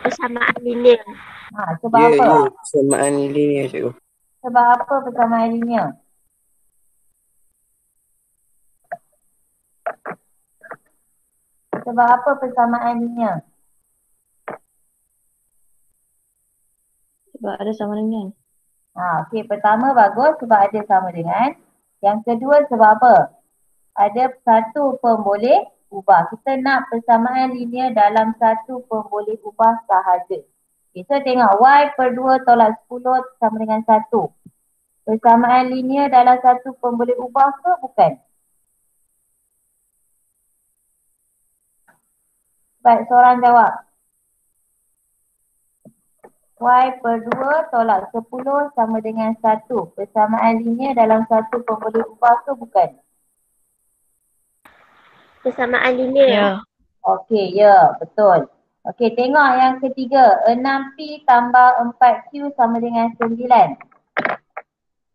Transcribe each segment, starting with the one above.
Persamaan linear. Sebab Ya, apa? ya. Persamaan linear cikgu. Sebab apa persamaan linear? Sebab apa persamaan linear? Sebab ada sama dengan. Okey, pertama bagus sebab ada sama dengan. Yang kedua sebab apa? Ada satu pemboleh ubah. Kita nak persamaan linear dalam satu pemboleh ubah sahaja. Kita tengok y per 2 tolak 10 sama dengan 1. Persamaan linear dalam satu pemboleh ubah ke bukan? Baik, seorang jawab. Y per 2 tolak 10 sama dengan 1. Persamaan linear dalam satu pemboleh ubah ke bukan? Persamaan linear. Ya. Okey, ya, betul. Okey, tengok yang ketiga. 6P tambah 4Q sama dengan 9.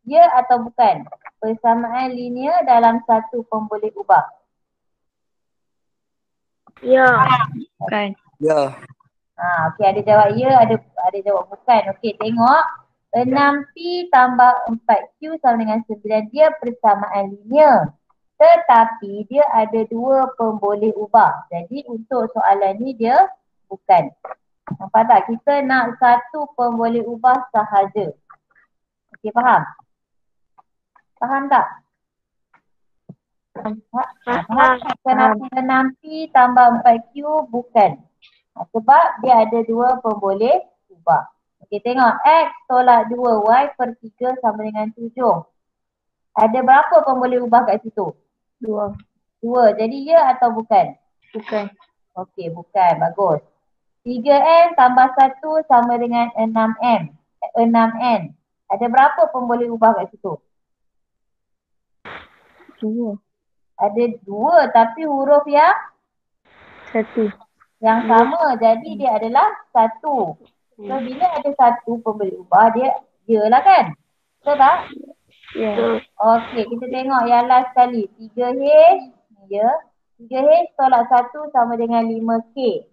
Ya atau bukan? Persamaan linear dalam satu pemboleh ubah. Ya. Bukan. Ya. Okey, ada jawab ya, ada jawab bukan. Okey, tengok. 6P tambah 4Q sama dengan 9. Dia persamaan linear. Tetapi dia ada dua pemboleh ubah. Jadi untuk soalan ni dia bukan. Nampak tak? Kita nak satu pemboleh ubah sahaja. Okey, faham? Faham tak? Faham? Kenapa 6P tambah 4Q bukan? Sebab dia ada dua pemboleh ubah. Okey, tengok. X tolak 2Y per 3 sama dengan 7. Ada berapa pemboleh ubah kat situ? 2. 2. Jadi ya atau bukan? Bukan. Okey, bukan. Bagus. 3M tambah 1 sama dengan 6M. 6N. Ada berapa pemboleh ubah kat situ? 2. Ada 2 tapi huruf yang 1. sama. Jadi dia adalah 1. So bila ada satu pemboleh ubah dia lah kan? Betul tak? Ya. Okey, kita tengok yang last sekali. 3H. Ya. 3H tolak 1 sama dengan 5K.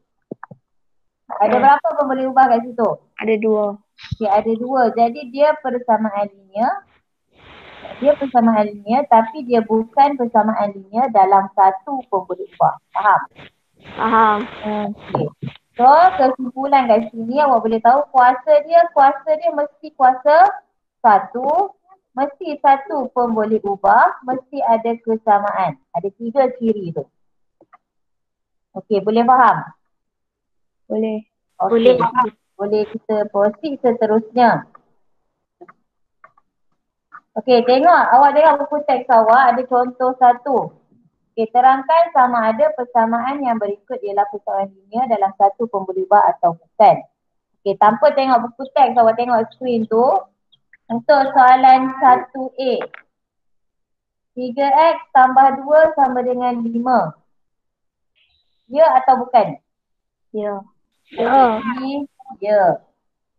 Ada berapa pemboleh ubah kat situ? Ada 2. Okey, ada 2. Jadi dia persamaan linear. Dia persamaan linear tapi dia bukan persamaan linear dalam satu pemboleh ubah. Faham? Faham. Okey. So, kesimpulan kat sini awak boleh tahu kuasa dia mesti kuasa 1. Mesti satu pemboleh ubah. Mesti ada kesamaan. Ada 3 ciri tu. Okey, boleh faham? Boleh. Okey. Boleh kita proceed seterusnya. Okey, tengok. Awak tengok buku teks awak ada contoh 1. Okey, terangkan sama ada persamaan yang berikut ialah persamaan linear dalam satu pemboleh ubah atau bukan. Okey, tanpa tengok buku teks awak tengok skrin tu. Untuk soalan 1A. 3X tambah 2 sama dengan 5. Ya atau bukan? Ya. Ya. Ya.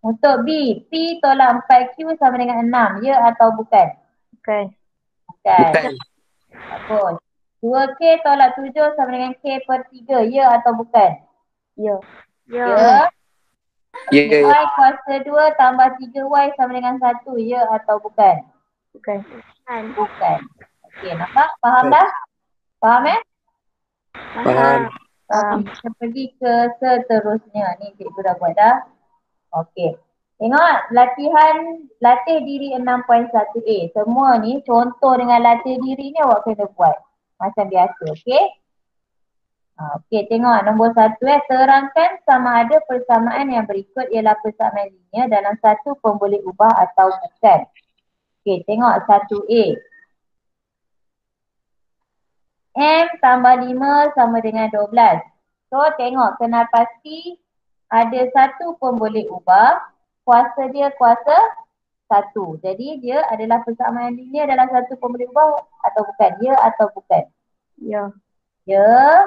Untuk B, P tolak 4Q sama dengan 6. Ya atau bukan? Bukan. Bukan. Bukan. Bagus. 2K tolak 7 sama dengan K per 3. Ya atau bukan? Ya. Ya. Ya. Ya, ya. Y kuasa 2 tambah 3Y sama dengan 1. Ya atau bukan? Bukan. Bukan. Okey, nampak? Faham dah? Faham Faham. Kita pergi ke seterusnya. Ni cikgu dah buat dah. Okey. Tengok latih diri 6.1A. Semua ni contoh dengan latih diri ni awak kena buat. Macam biasa, okey? Okey, tengok nombor 1 terangkan sama ada persamaan yang berikut ialah persamaan linear dalam satu pemboleh ubah atau bukan. Okey, tengok 1A. M tambah 5 sama dengan 12. So, tengok kena pasti ada satu pemboleh ubah. Kuasa dia kuasa 1. Jadi, dia adalah persamaan linear dalam satu pemboleh ubah atau bukan? Ya atau bukan? Ya. Ya.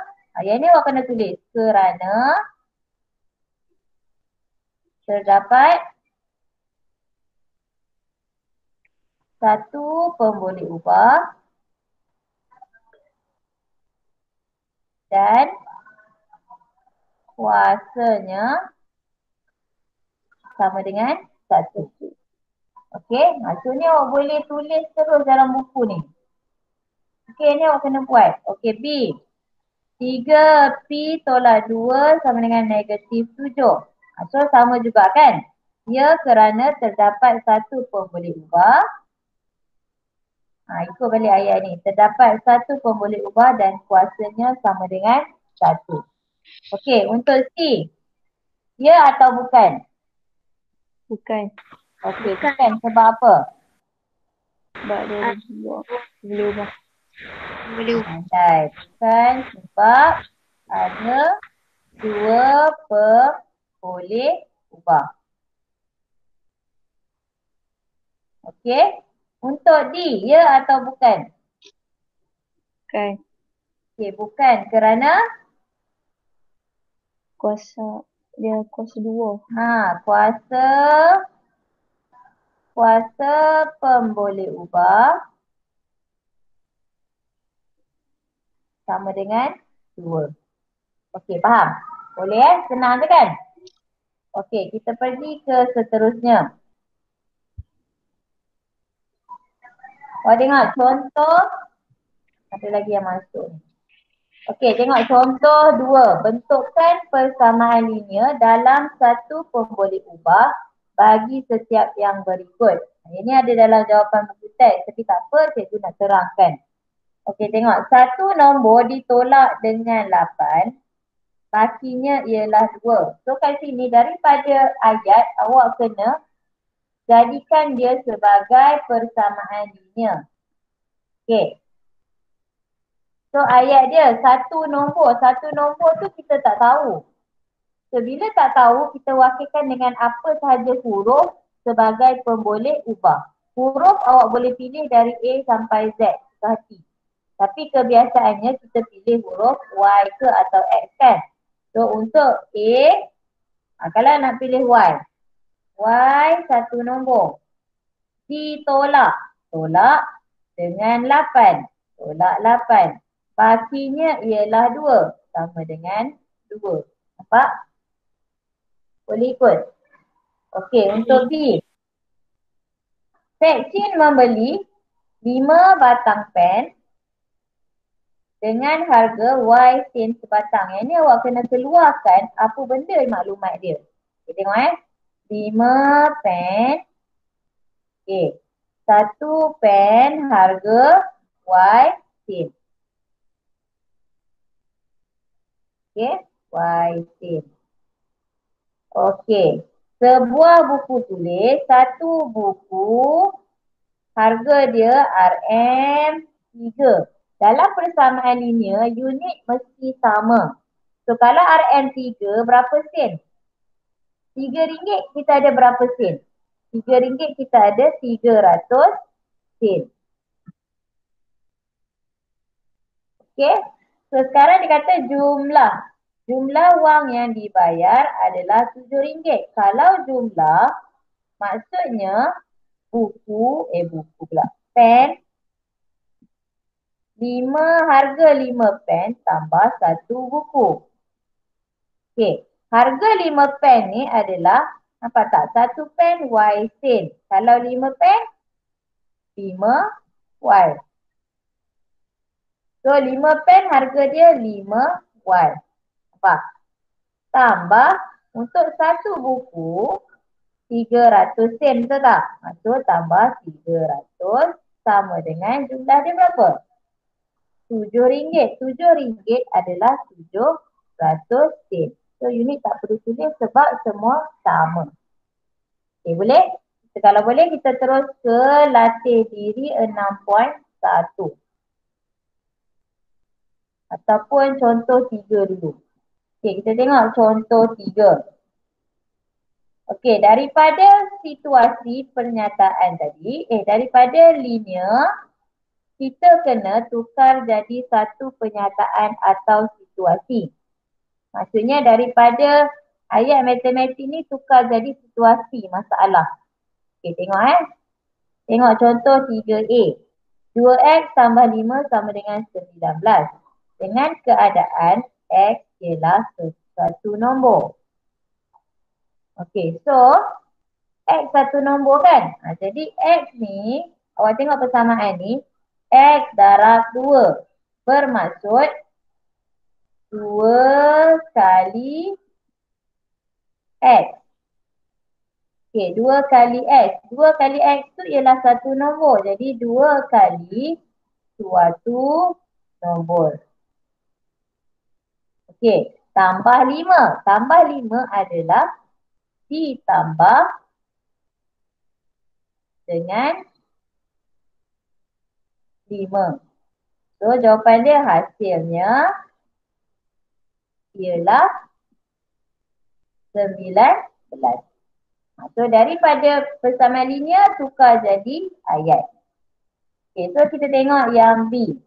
Yang ni awak kena tulis. Kerana terdapat satu pemboleh ubah dan kuasanya sama dengan 1. Okey, maksudnya awak boleh tulis terus dalam buku ni. Okey, ni awak kena buat. Okey, B. 3P tolak 2 sama dengan negatif 7. So, sama juga kan? Ya, kerana terdapat satu pemboleh ubah. Ikut balik ayat ni. Terdapat satu pemboleh ubah dan kuasanya sama dengan 1. Okey, untuk C. Ya atau bukan? Bukan. Okey, bukan. Sebab apa? Sebab dia boleh ubah. Boleh ubah. Pandai. Bukan sebab ada dua pemboleh ubah. Okey. Untuk D, ya atau bukan? Bukan. Okey, bukan. Kerana Kuasa dua. Kuasa pemboleh ubah sama dengan 2. Okey, faham? Boleh Senang je kan? Okey, kita pergi ke seterusnya. Awak tengok contoh. Ada lagi yang masuk ni. Okey, tengok contoh 2. Bentukkan persamaan linear dalam satu pemboleh ubah bagi setiap yang berikut. Ini ada dalam jawapan buku teks tapi tak apa, cikgu nak terangkan. Okey, tengok. Satu nombor ditolak dengan 8. Bakinya ialah 2. So kat sini daripada ayat awak kena jadikan dia sebagai persamaan linear. Okey. So ayat dia satu nombor tu kita tak tahu. So bila tak tahu kita wakilkan dengan apa sahaja huruf sebagai pemboleh ubah. Huruf awak boleh pilih dari A sampai Z sehati. Tapi kebiasaannya kita pilih huruf Y ke atau X kan. So untuk A, kalau nak pilih Y satu nombor. Ditolak dengan 8. Tolak 8. Bakinya ialah 2. Sama dengan 2. Nampak? Boleh ikut? Okey, untuk B. Seksin membeli 5 batang pen dengan harga Y sen sebatang. Yang ni awak kena keluarkan apa benda maklumat dia. Okay, tengok 5 pen. Okay. 1 pen harga Y sen. Okay. Y sen. Okay. Sebuah buku tulis, satu buku harga dia RM3. Dalam persamaan linear, unit mesti sama. So kalau RM3 berapa sen? RM3 kita ada berapa sen? RM3 kita ada 300 sen. Okay. So sekarang dia kata jumlah. Jumlah wang yang dibayar adalah RM7. Kalau jumlah, maksudnya buku pula. Pen. 5 harga 5 pen tambah 1 buku. Okey, harga 5 pen ni adalah, nampak tak? 1 pen Y sen. Kalau 5 pen, 5Y. So 5 pen harga dia 5Y. Nampak? Tambah untuk 1 buku 300 sen, betul tak? Maksud tambah 300 sama dengan jumlah dia berapa? RM7. RM7 adalah 700 sen. So unit tak perlu tulis sebab semua sama. Okay, boleh? So, kalau boleh kita terus ke latih diri 6.1. Ataupun contoh 3 dulu. Okay, kita tengok contoh 3. Okay, daripada situasi pernyataan tadi, daripada linear, kita kena tukar jadi satu penyataan atau situasi. Maksudnya daripada ayat matematik ni tukar jadi situasi masalah. Okey, tengok Tengok contoh 3A. 2X tambah 5 sama dengan 19. Dengan keadaan X ialah satu nombor. Okey, so X satu nombor kan? Jadi X ni, awak tengok persamaan ni, X darab 2. Bermaksud 2 kali X. Okey, 2 kali X. 2 kali X tu ialah satu nombor. Jadi 2 kali suatu nombor. Okey, tambah 5. Tambah 5 adalah ditambah dengan 5. So, jawapan dia hasilnya ialah 19. So, daripada persamaan linear tukar jadi ayat. Okay, so kita tengok yang B.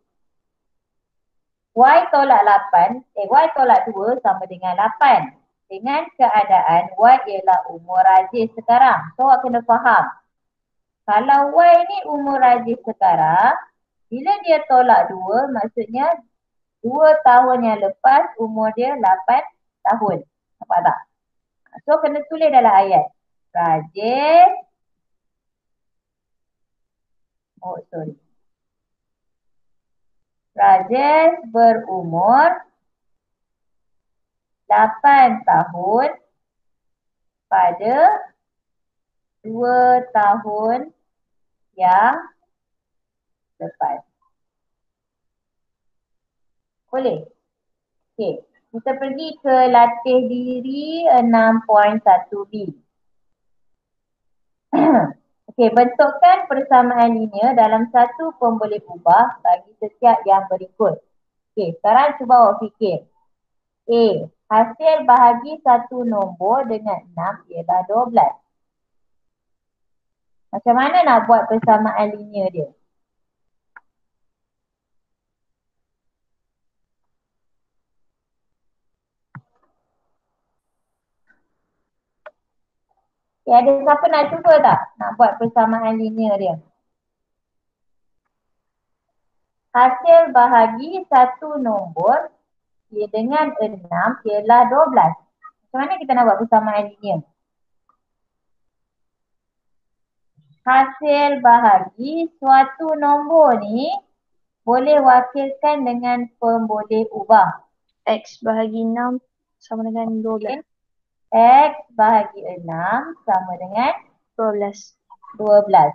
Y tolak 8, Y tolak 2 sama dengan 8. Dengan keadaan Y ialah umur rajis sekarang. So, awak kena faham. Kalau Y ni umur rajis sekarang, bila dia tolak 2, maksudnya 2 tahun yang lepas umur dia 8 tahun. Nampak tak? So, kena tulis dalam ayat. Rajis. Rajis berumur 8 tahun pada 2 tahun yang lepas. Boleh? Okey. Kita pergi ke latih diri 6.1b. Okey, bentukkan persamaan linear dalam satu pemboleh ubah bagi setiap yang berikut. Okey, sekarang cuba awak fikir. A. Hasil bahagi satu nombor dengan 6 ialah 12. Macam mana nak buat persamaan linear dia? Okay, ada siapa nak cuba tak? Nak buat persamaan linear dia. Hasil bahagi satu nombor dengan 6 ialah 12. Macam mana kita nak buat persamaan linear? Hasil bahagi suatu nombor ni boleh wakilkan dengan pemboleh ubah. X bahagi 6 sama dengan 12. X bahagi 6 sama dengan 12. 12.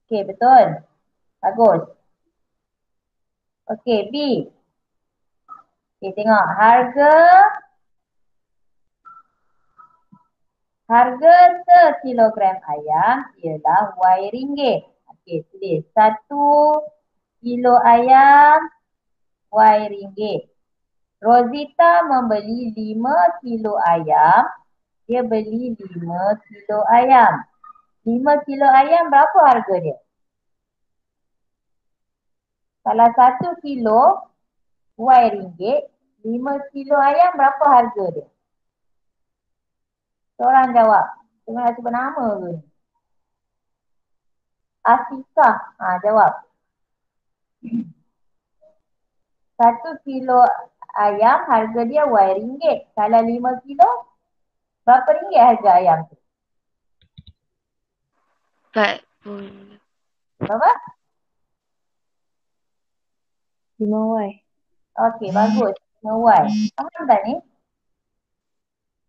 Okey, betul. Bagus. Okey, B. Okey, tengok. Harga sekilogram ayam ialah Y ringgit. Okey, tulis 1 kilo ayam Y ringgit. Rosita membeli 5 kilo ayam. Dia beli 5 kilo ayam. 5 kilo ayam berapa harga dia? Kalau 1 kilo Y ringgit, 5 kilo ayam berapa harga dia? Seorang jawab. Tengok nak sebut nama ke? Afikah. Jawab. 1 kilo ayam harga dia Y ringgit. Kalau 5 kilo, berapa ringgit harga ayam tu? 40. Berapa? 5Y. Okey, bagus. 5Y. Faham tak ni?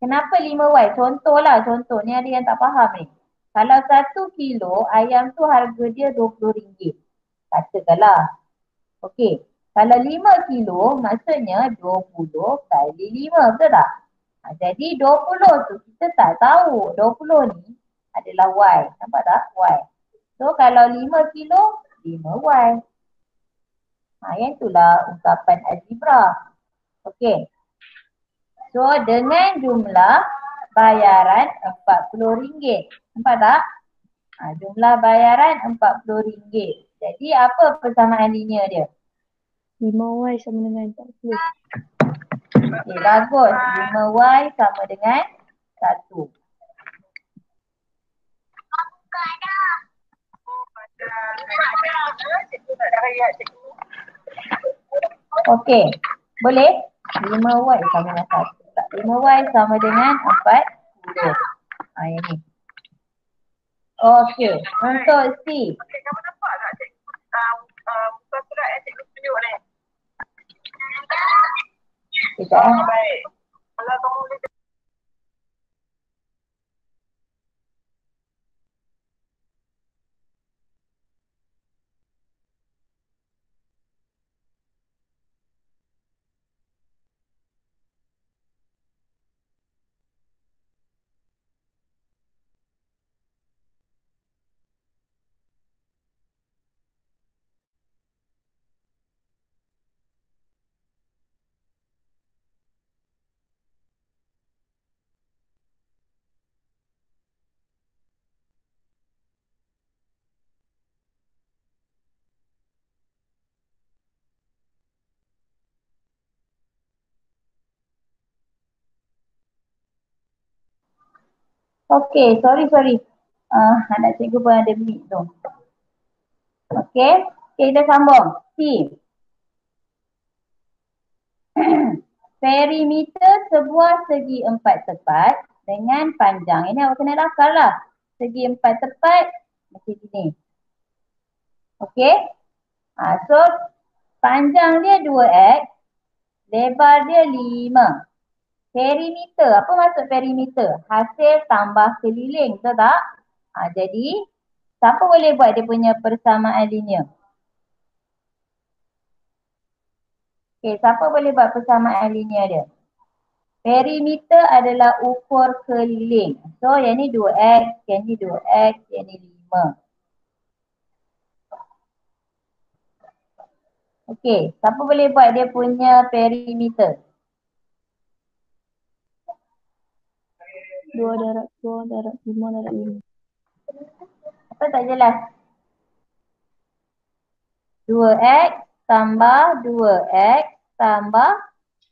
Kenapa 5Y? Contoh ni ada yang tak faham ni. Kalau 1 kilo ayam tu harga dia RM20. Katakanlah. Okey. Kalau 5 kilo maksudnya 20 kali 5. Betul tak? Jadi 20 tu kita tak tahu. 20 ni adalah Y. Nampak tak? Y. So kalau 5 kilo, 5Y. Yang itulah ungkapan algebra. Okey. So, dengan jumlah bayaran RM40. Nampak tak? Jumlah bayaran RM40. Jadi, apa persamaan linear dia? 5Y sama dengan 40. Okey, bagus. 5Y sama dengan 1. Okey. Boleh? 5Y sama dengan 1. 5Y sama dengan 40. Yang ni. Okey. Untuk C. Okey, kamu nampak tak cik? Muka surat yang cikgu tunjuk ni. Sekejap. Baik. Kalau kamu boleh Okey, sorry. Anak cikgu pun ada mic tu. Okey, kita sambung. C. Perimeter sebuah segi empat tepat dengan panjang. Ini awak kena lakar lah. Segi empat tepat macam ni. Okey. So, panjang dia 2x, lebar dia 5. Perimeter, apa maksud perimeter? Hasil tambah keliling, betul tak? Jadi, siapa boleh buat dia punya persamaan linear? Okey, siapa boleh buat persamaan linear dia? Perimeter adalah ukur keliling. So, yang ni 2x, yang ni 2x, yang ni 5. Okey, siapa boleh buat dia punya perimeter? 2 darab 5 darab 5. Apa tak jelas? 2x tambah 2x tambah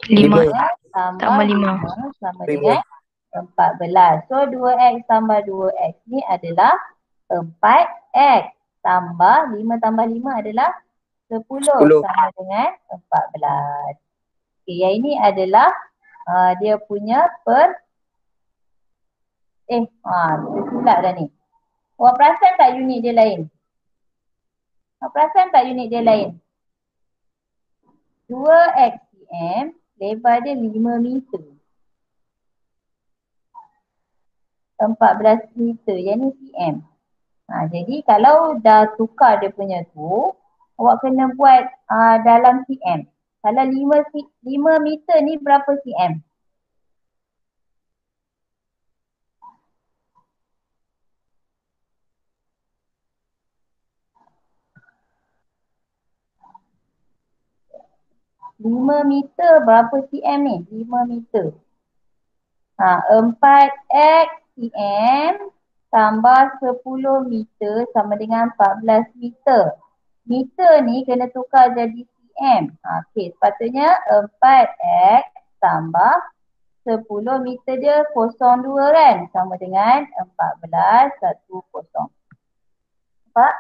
5 2x tambah 5. sama dengan 14. So 2x tambah 2x ni adalah 4x tambah 5 tambah 5 adalah 10 10. sama dengan 14. Okey, yang ini adalah dia punya silap dah ni. Awak perasan tak unit dia lain? Awak perasan tak unit dia lain? 2x cm, lebar dia 5 meter. 14 meter, yang ni cm. Jadi kalau dah tukar dia punya tu, awak kena buat dalam cm. Kalau 5 meter ni berapa cm? Lima meter berapa cm ni? 5 meter. 4x cm tambah 10 meter sama dengan 14 meter. Meter ni kena tukar jadi cm. Okey, sepatutnya 4x tambah 10 meter dia 02 kan? Sama dengan 14, 10. Nampak?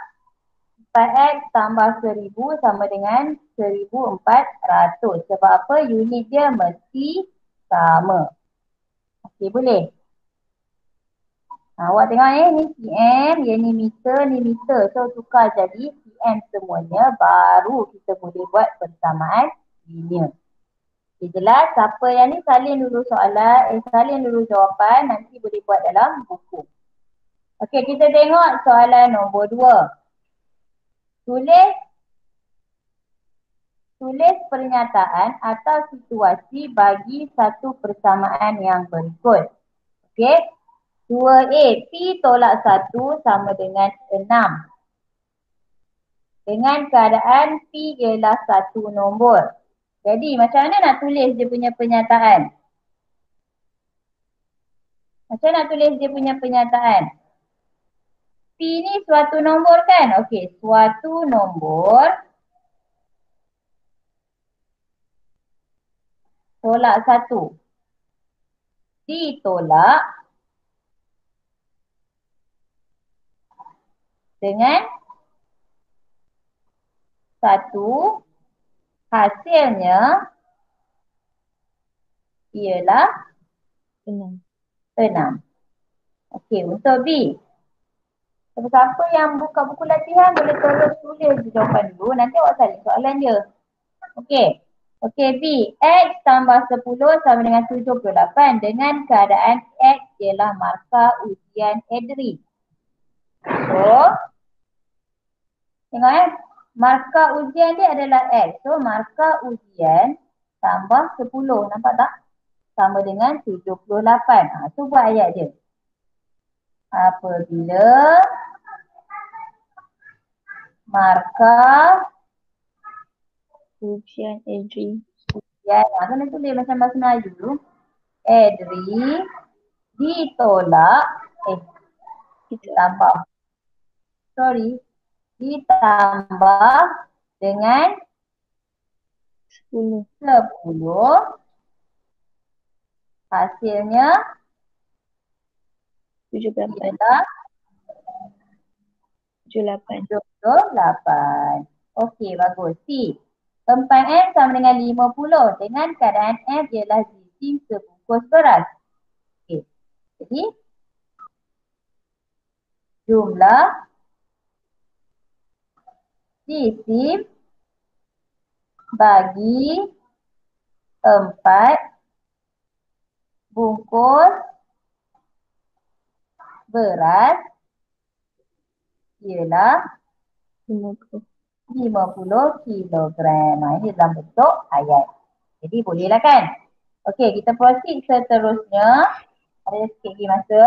4x tambah 1000 sama dengan 1400. Sebab apa? Unit dia mesti sama. Okey, boleh? Awak tengok ni cm, yang ni meter. So tukar jadi cm semuanya, baru kita boleh buat persamaan linear. Okay, jelas? Siapa yang ni salin dulu soalan, salin dulu jawapan, nanti boleh buat dalam buku. Okey, kita tengok soalan nombor 2. Tulis pernyataan atau situasi bagi satu persamaan yang berikut. Okey. 2A, P tolak 1 sama dengan 6. Dengan keadaan P ialah satu nombor. Jadi macam mana nak tulis dia punya pernyataan? Macam mana nak tulis dia punya pernyataan? P ni suatu nombor kan? Okey, suatu nombor tolak 1 ditolak dengan 1 hasilnya ialah 6. 6. Okey, untuk B. Siapa yang buka buku latihan boleh terus tulis jawapan dulu. Nanti awak salin soalan dia. Okey. Okey, B. X tambah 10 sama dengan 78 dengan keadaan X ialah markah ujian Edri. So, tengok markah ujian dia adalah X. So, markah ujian tambah 10. Nampak tak? Sama dengan 78. Tu buat ayat dia. Apabila markah Ujian Adri. ujian, kena tulis macam bahasa Melayu dulu. Edri ditolak, ditambah. Sorry. Ditambah dengan 10. 10. Hasilnya 78. ialah 78. 78. Okey, bagus. C. 4M sama dengan 50 dengan keadaan F ialah jisim sebungkus beras. Okey. Jadi, jumlah jisim bagi 4 bungkus beras ialah 50. 50 kilogram. Ini dalam bentuk ayat. Jadi bolehlah kan? Okey, kita proceed seterusnya. Ada sikit lagi masa.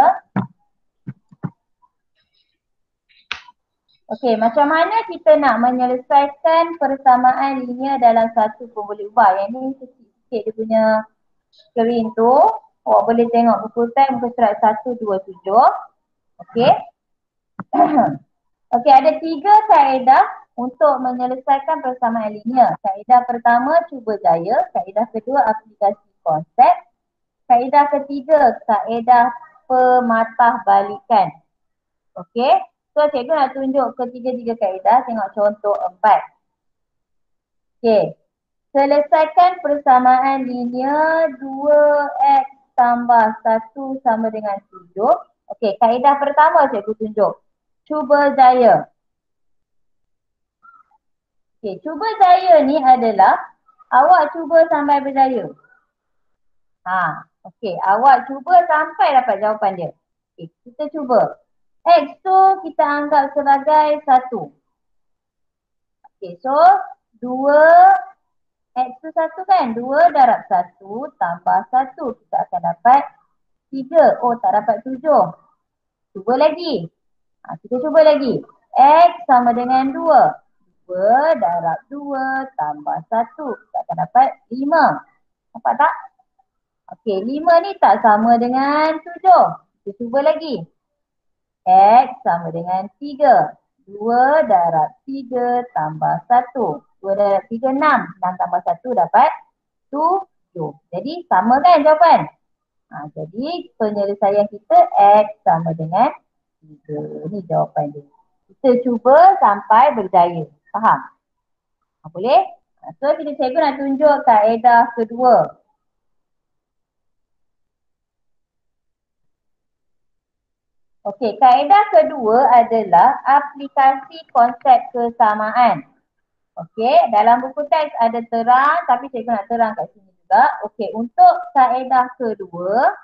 Okey, macam mana kita nak menyelesaikan persamaan linear dalam satu pemboleh ubah? Yang ni sikit-sikit dia punya screen tu. Awak boleh tengok buku teks muka surat 127. Okey. Okey, ada 3 kaedah untuk menyelesaikan persamaan linear. Kaedah pertama, cuba jaya. Kaedah kedua, aplikasi konsep. Kaedah ketiga, kaedah pematahbalikan. Okey. So, cikgu nak tunjuk ketiga-tiga kaedah. Tengok contoh 4. Okey. Selesaikan persamaan linear 2x tambah 1 sama dengan 7. Okey, kaedah pertama cikgu tunjuk. Cuba jaya. Okey, cuba jaya ni adalah awak cuba sampai berjaya. Okey, awak cuba sampai dapat jawapan dia. Okey, kita cuba. X tu kita anggap sebagai 1. Okey, so 2 X tu 1 kan? 2 darab 1 tambah 1. Kita akan dapat 3. Oh, tak dapat 7. Cuba lagi. Kita cuba lagi. X sama dengan 2. 2 darab 2 tambah 1. Kita akan dapat 5. Nampak tak? Okey, 5 ni tak sama dengan 7. Kita cuba lagi. X sama dengan 3. 2 darab 3 tambah 1. 2 darab 3, 6. 6 tambah 1 dapat 7. Jadi sama kan jawapan? Jadi penyelesaian kita X sama dengan 3. Ni jawapan dia. Kita cuba sampai berjaya. Faham? Boleh? So kita cikgu nak tunjuk kaedah kedua. Okey, kaedah kedua adalah aplikasi konsep kesamaan. Okey, dalam buku teks ada terang tapi cikgu nak terang kat sini juga. Okey, untuk kaedah kedua,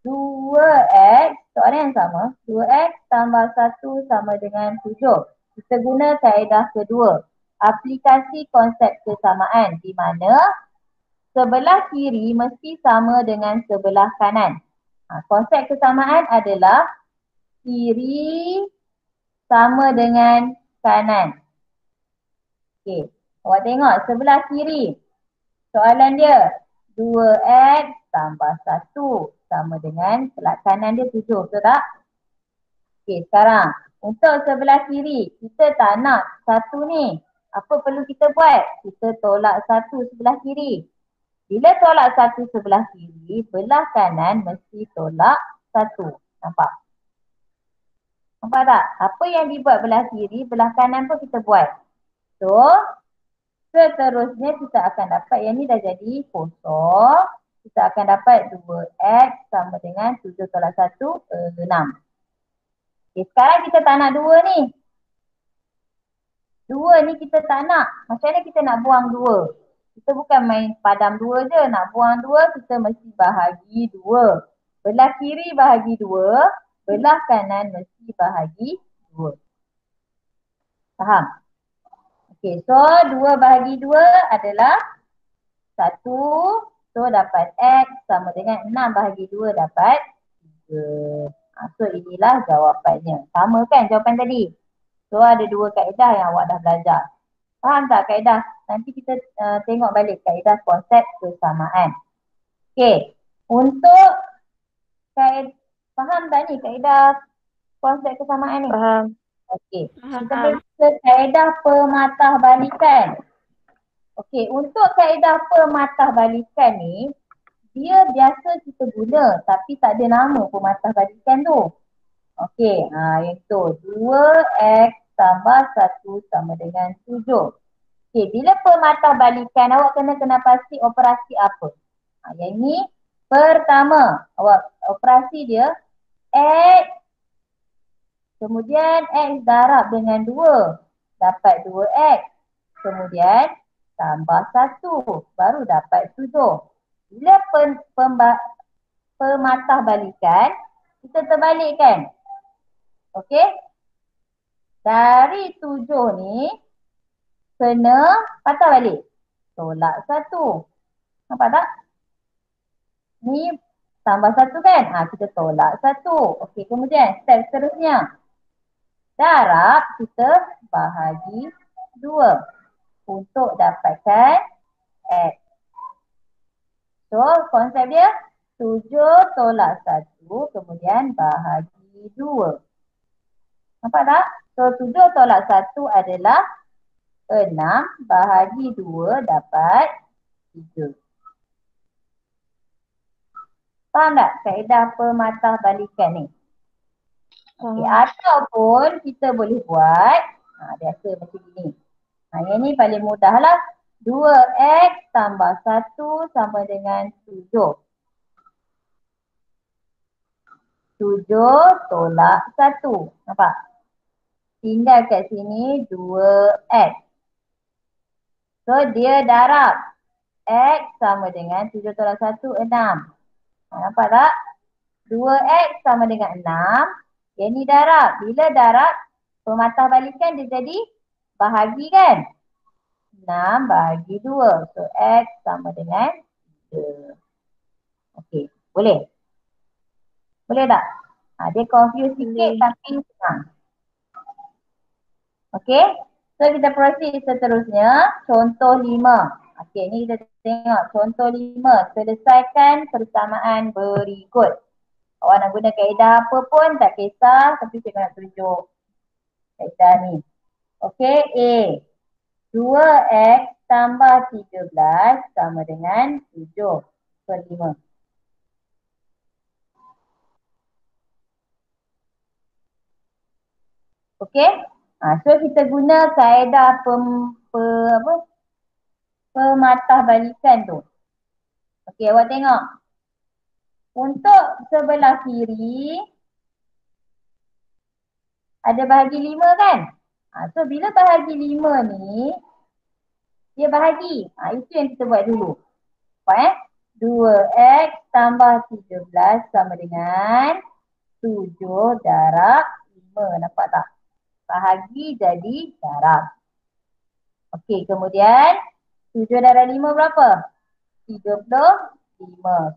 2x, soalan yang sama, 2x tambah 1 sama dengan 7. Kita guna kaedah kedua, aplikasi konsep kesamaan di mana sebelah kiri mesti sama dengan sebelah kanan. Konsep kesamaan adalah kiri sama dengan kanan. Okey, awak tengok sebelah kiri. Soalan dia 2x tambah 1 sama dengan sebelah kanan dia 7, betul tak? Okey, sekarang untuk sebelah kiri, kita tak nak 1 ni. Apa perlu kita buat? Kita tolak 1 sebelah kiri. Bila tolak 1 sebelah kiri, belah kanan mesti tolak 1. Nampak? Nampak tak? Apa yang dibuat belah kiri, belah kanan pun kita buat. So, seterusnya kita akan dapat yang ni dah jadi kosong. kita akan dapat 2x sama dengan 7 tolak 1, 6. Okay, sekarang kita tak nak 2 ni. 2 ni kita tak nak. Macam mana kita nak buang 2? Kita bukan main padam 2 je. Nak buang 2, kita mesti bahagi 2. Belah kiri bahagi 2, belah kanan mesti bahagi 2. Faham? Okay, so 2 bahagi 2 adalah 1. So dapat X sama dengan 6 bahagi 2 dapat 3. So inilah jawapannya. Sama kan jawapan tadi? So ada 2 kaedah yang awak dah belajar. Faham tak kaedah? Nanti kita tengok balik kaedah konsep kesamaan. Okay, untuk faham tak ni kaedah konsep kesamaan ni? Faham. Okey, kita pergi ke kaedah pematahbalikan. Okey, untuk kaedah pematahbalikan ni, dia biasa kita guna tapi tak ada nama pematahbalikan tu. Okey, yang tu 2x tambah 1 sama dengan 7. Okey, bila pematahbalikan awak kena pasti operasi apa? Yang ni pertama, awak operasi dia X kemudian X darab dengan 2 dapat 2X. Kemudian tambah 1 baru dapat 7. Bila pematahbalikan, kita terbalikkan. Okey? Dari 7 ni kena patah balik. Tolak 1. Nampak tak? Ni tambah 1 kan? Kita tolak 1. Okey, kemudian step seterusnya. Darab kita bahagi 2 untuk dapatkan X. So konsep dia 7 tolak 1 kemudian bahagi 2. Nampak tak? So 7 tolak 1 adalah 6 bahagi 2 dapat 3. Faham tak kaedah pematahbalikan ni? Okay, ataupun kita boleh buat biasa macam ni. Yang ni paling mudah lah. 2x tambah 1 sama dengan 7. 7 tolak 1. Nampak? Tinggal kat sini 2x. So dia darab. X sama dengan 7 tolak 1, 6. Nampak tak? 2x sama dengan 6. Yang ni darab. Bila darab, pematahbalikan dia jadi bahagi kan? 6 bahagi 2. So X sama dengan 3. Okey, boleh? Boleh tak? Dia confuse sikit tapi senang. Okey, so kita proceed seterusnya. Contoh 5. Okey, ni kita tengok contoh 5. Selesaikan persamaan berikut. Awak nak guna kaedah apa pun tak kisah, tapi saya nak tunjuk kaedah ni. Okey, A. 2x tambah 13 sama dengan 7 per 5. Okey, so kita guna kaedah pematahbalikan tu. Okey, awak tengok. Untuk sebelah kiri ada bahagi 5 kan? So bila bahagi 5 ni dia bahagi. Itu yang kita buat dulu. Nampak 2x tambah 13 sama dengan 7 darab 5. Nampak tak? Bahagi jadi darab. Okey, kemudian 7 darab 5 berapa? 35.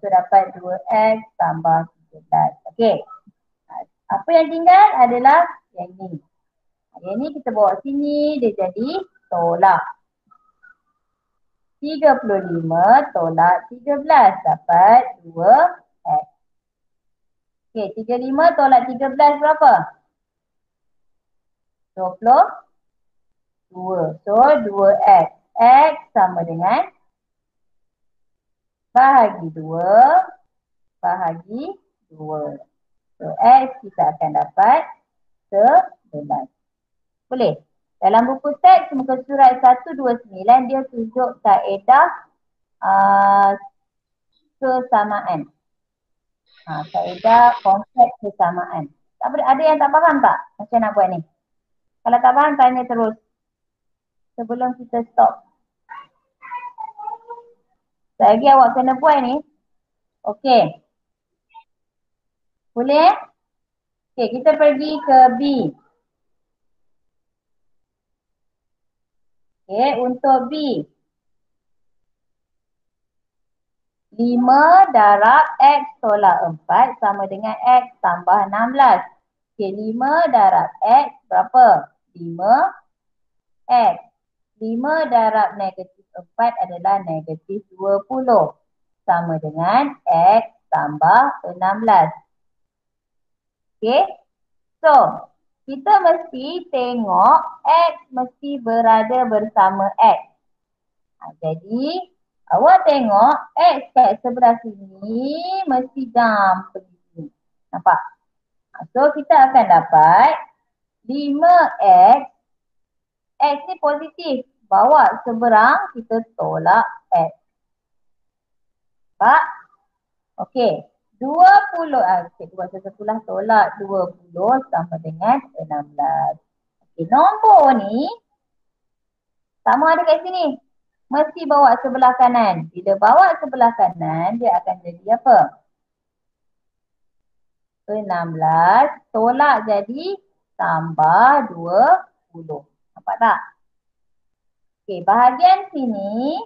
So dapat 2x tambah 13. Okey. Apa yang tinggal adalah yang ni. Yang ni kita bawa sini, dia jadi tolak. 35 tolak 13 dapat 2x. Okey, 35 tolak 13 berapa? 22. So 2x. X sama dengan bahagi 2 bahagi 2. So X kita akan dapat 11. Boleh? Dalam buku teks muka surat 129 dia tunjuk kaedah kesamaan. Kaedah konsep kesamaan. Ada yang tak faham tak? Macam nak buat ni? Kalau tak faham, tanya terus. Sebelum kita stop. Lagi awak kena buat ni. Okey. Boleh? Okey, kita pergi ke B. Okey, untuk B. 5 darab X tolak 4 sama dengan X tambah 16. Okey, 5 darab X berapa? 5 X. 5 darab negatif 4 adalah negatif 20. Sama dengan X tambah 16. Okey. So, kita mesti tengok X mesti berada bersama X. Jadi, awak tengok X kat sebelah sini mesti jump pergi sini. Nampak? So, kita akan dapat 5X. X ni positif. Bawa seberang, kita tolak X. Nampak? Okey. 20, cikgu buat sebelah tolak 20 sama dengan 16. Okey, nombor ni sama ada kat sini. Mesti bawa sebelah kanan. Bila bawa sebelah kanan, dia akan jadi apa? 16 tolak jadi tambah 20. Nampak tak? Okey, bahagian sini.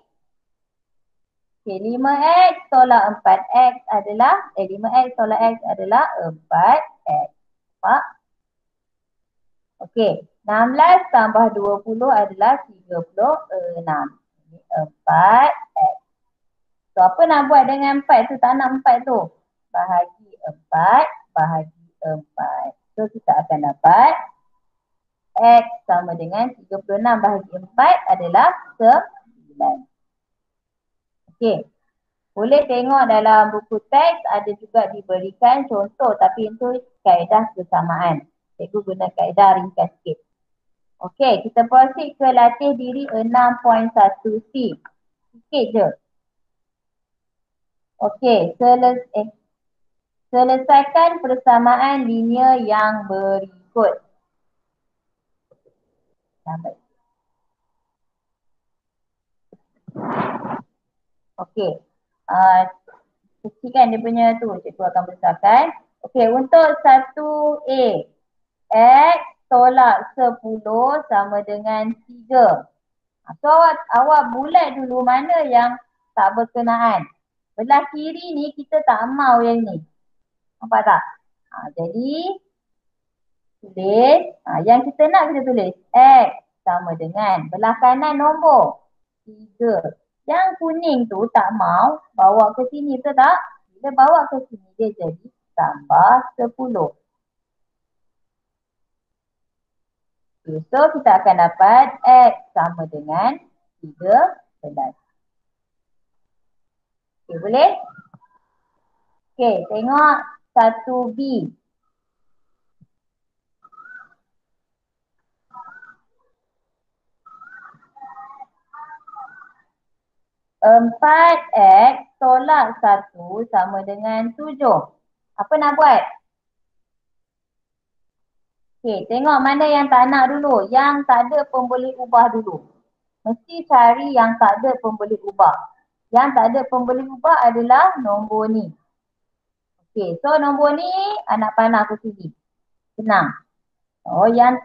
Okey, 5X tolak 4X adalah 5X tolak X adalah 4X. Nampak? Okey, 16 tambah 20 adalah 36. Ini 4X. So, apa nak buat dengan 4 tu? Tak nak 4 tu. Bahagi 4, bahagi 4. So, kita akan dapat X sama dengan 36 bahagi 4 adalah 9. Okey. Boleh tengok dalam buku teks ada juga diberikan contoh tapi itu kaedah kesamaan. Cikgu guna kaedah ringkas sikit. Okey, kita proceed ke latih diri 6.1C. Sikit je. Okey, selesaikan persamaan linear yang berikut. Sampai. Okey. Kecilkan dia punya tu. Cikgu akan besarkan. Okey, untuk 1A. X tolak 10 sama dengan 3. So, awak bulat dulu mana yang tak berkenaan. Belah kiri ni kita tak mau yang ni. Nampak tak? Jadi, tulis. Yang kita nak kita tulis. X sama dengan. Belah kanan nombor 3. Yang kuning tu tak mau bawa ke sini, betul tak? Bila bawa ke sini dia jadi tambah 10. Okay, so kita akan dapat X sama dengan 13. Okay, boleh? Okay, tengok 1B. Empat X tolak 1 sama dengan 7. Apa nak buat? Okey, tengok mana yang tak nak dulu. Yang tak ada pun boleh ubah dulu. Mesti cari yang tak ada pun boleh ubah. Yang tak ada pun boleh ubah adalah nombor ni. Okey, so nombor ni anak panah ke sini. Senang. Oh, yang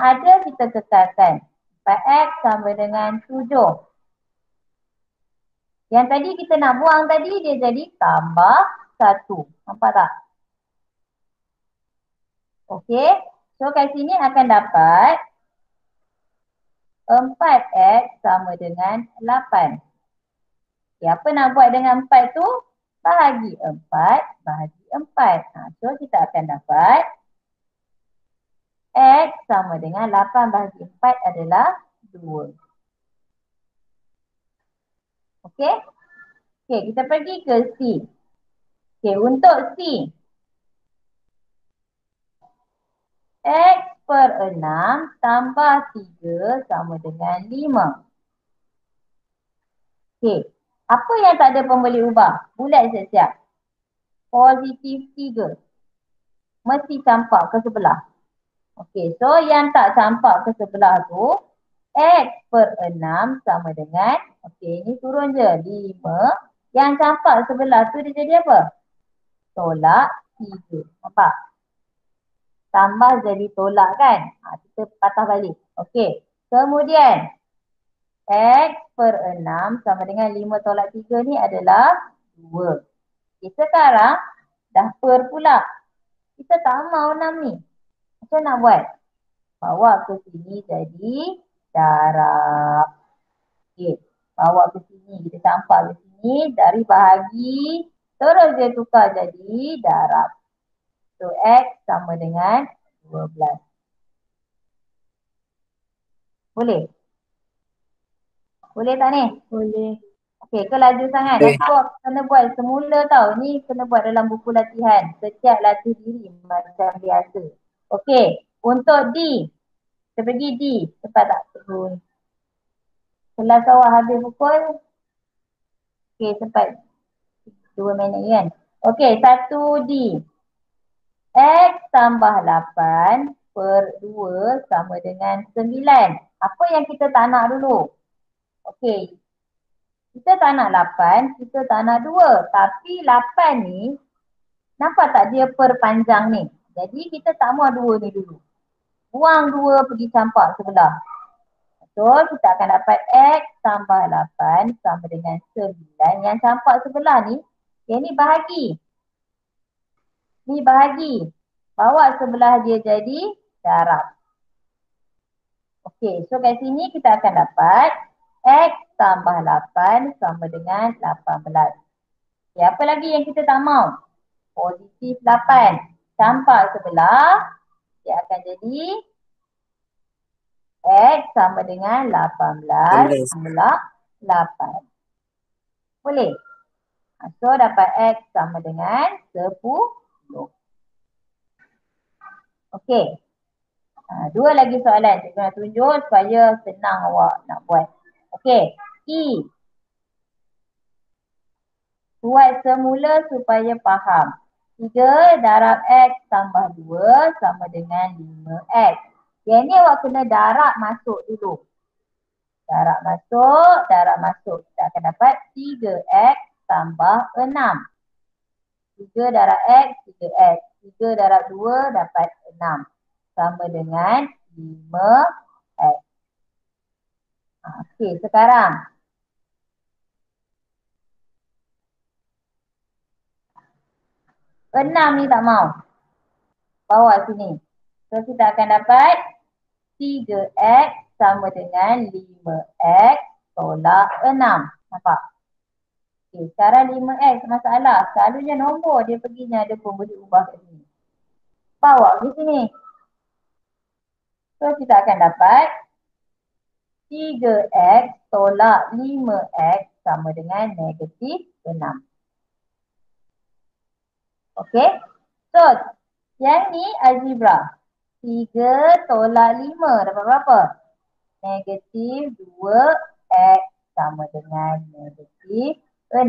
ada kita kekalkan. 4X sama dengan 7. Yang tadi kita nak buang tadi dia jadi tambah 1. Nampak tak? Okey. So kat sini akan dapat 4X sama dengan 8. Okay, apa nak buat dengan 4 tu? Bahagi 4, bahagi 4. So kita akan dapat X sama dengan 8 bahagi 4 adalah 2. Okey? Okey, kita pergi ke C. Okey, untuk C. X per 6 tambah 3 sama dengan 5. Okey, Apa yang tak ada pun boleh ubah? Bulat siap-siap. Positif 3. Mesti campak ke sebelah. Okey, so yang tak campak ke sebelah tu, X per 6 sama dengan, okey ni turun je, 5. Yang campak sebelah tu dia jadi apa? Tolak 3. Nampak? Tambah jadi tolak kan? Kita patah balik. Okey, kemudian X per 6 sama dengan 5 tolak 3 ni adalah 2. Okay, sekarang dah per pula. Kita tak mau 6 ni. Macam nak buat? Bawa ke sini jadi darab. Okey, bawa ke sini. Kita campak ke sini. Dari bahagi, terus dia tukar jadi darab. So, X sama dengan 12. Boleh? Boleh tak ni? Boleh. Okey, ke laju sangat. Boleh. Nanti kena buat semula tau. Ni kena buat dalam buku latihan. Setiap latih diri macam biasa. Okey, untuk D. Kita pergi D. Cepat tak? Tunggu. Kelas awak habis pukul. Okey, cepat. 2 minit kan? Okey, 1D. X tambah 8 per 2 sama dengan 9. Apa yang kita tak nak dulu? Okey, kita tak nak 8, kita tak nak 2. Tapi 8 ni, nampak tak dia per panjang ni? Jadi kita tak mau 2 ni dulu. Buang 2 pergi campak sebelah. So, kita akan dapat X tambah 8 sama dengan 9. Yang campak sebelah ni, yang ni bahagi. Ni bahagi. Bawa sebelah dia jadi darab. Okey, so kat sini kita akan dapat X tambah 8 sama dengan 18. Okay, apa lagi yang kita tak mau? Positif 8. Campak sebelah, dia akan jadi X sama dengan 18 tolak 8. Boleh? So dapat X sama dengan 10. Okey. Dua lagi soalan. Cikgu nak tunjuk supaya senang awak nak buat. Okey. E. Buat semula supaya faham. 3 darab X tambah 2 sama dengan 5X. Yang ni awak kena darab masuk dulu. Darab masuk. Kita akan dapat 3X tambah 6. 3 darab X, 3X. 3 darab 2 dapat 6. Sama dengan 5X. Okey, sekarang. Enam ni tak mau. Bawa sini. So, kita akan dapat 3X sama dengan 5X tolak 6. Nampak? Okay, sekarang 5X masalah. Selalunya nombor dia perginya ada pun boleh ubah kat sini. Bawa ke sini. So, kita akan dapat 3X tolak 5X sama dengan negatif 6. Okey. So, yang ni algebra. 3 tolak 5 dapat berapa? Negatif 2X sama dengan negatif 6.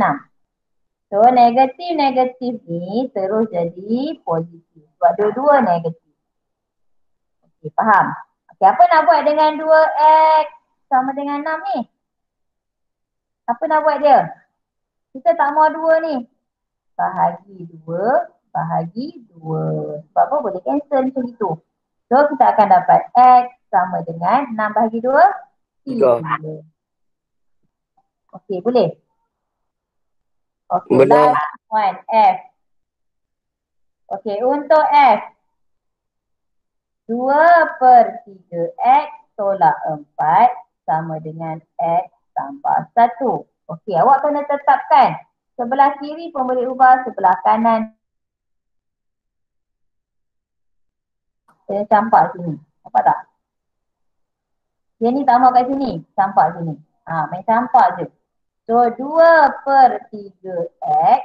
So, negatif ni terus jadi positif. Sebab dua-dua negatif. Okey, faham? Okey, apa nak buat dengan 2X sama dengan 6 ni? Apa nak buat dia? Kita tak mau 2 ni. Bahagi 2, bahagi 2. Sebab apa? Boleh cancel macam itu. So, kita akan dapat X sama dengan 6 bahagi 2, 3. Okey, boleh? Okey, Boleh. last one, F. Okey, untuk F. 2 per 3X tolak 4 sama dengan X tambah 1. Okey, awak kena tetapkan. Sebelah kiri pun boleh ubah, sebelah kanan. Saya campak sini. Nampak tak? Dia ni tak mau kat sini. Campak sini. Main campak je. So, 2 per 3X.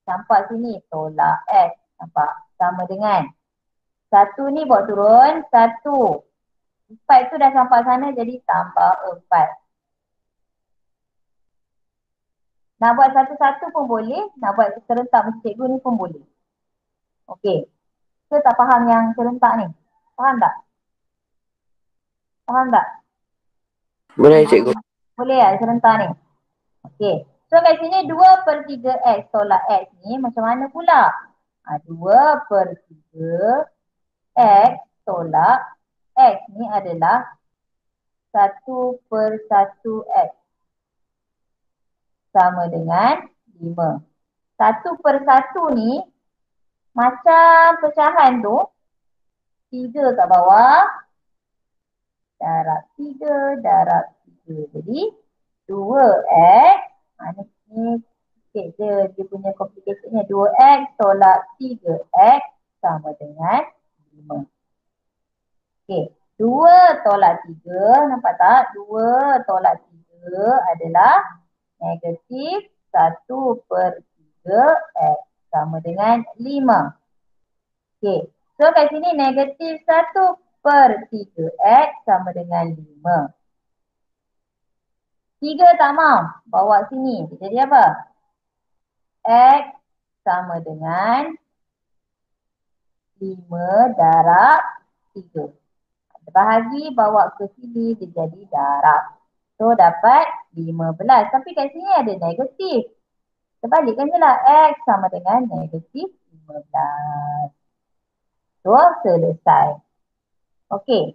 Campak sini. Tolak X. Nampak? Sama dengan. 1 ni bawa turun. 1. 4 tu dah campak sana jadi tambah 4. Nak buat satu-satu pun boleh, nak buat serentak macam cikgu ni pun boleh. Okey. Kita tak faham yang serentak ni? Faham tak? Faham tak? Boleh cikgu. Boleh ya serentak ni? Okey. So kat sini 2/3 X tolak X ni macam mana pula? 2/3 X tolak X ni adalah 1/1 X sama dengan 5. 1/1 ni macam pecahan tu 3 kat bawah darab 3 darab 3. Jadi 2X ni sikit je dia punya complicationnya. 2X tolak 3X sama dengan 5. Okey. 2 tolak 3, nampak tak? 2 tolak 3 adalah negatif 1/3X sama dengan 5. Okey. So kat sini negatif 1/3X sama dengan 5. 3 tak mau. Bawa sini. Jadi apa? X sama dengan 5 darab 3. Bahagi bawa ke sini dia jadi darab. So dapat 15. Tapi kat sini ada negatif. Kita balikkan je lah. X sama dengan negatif 15. So selesai. Okey.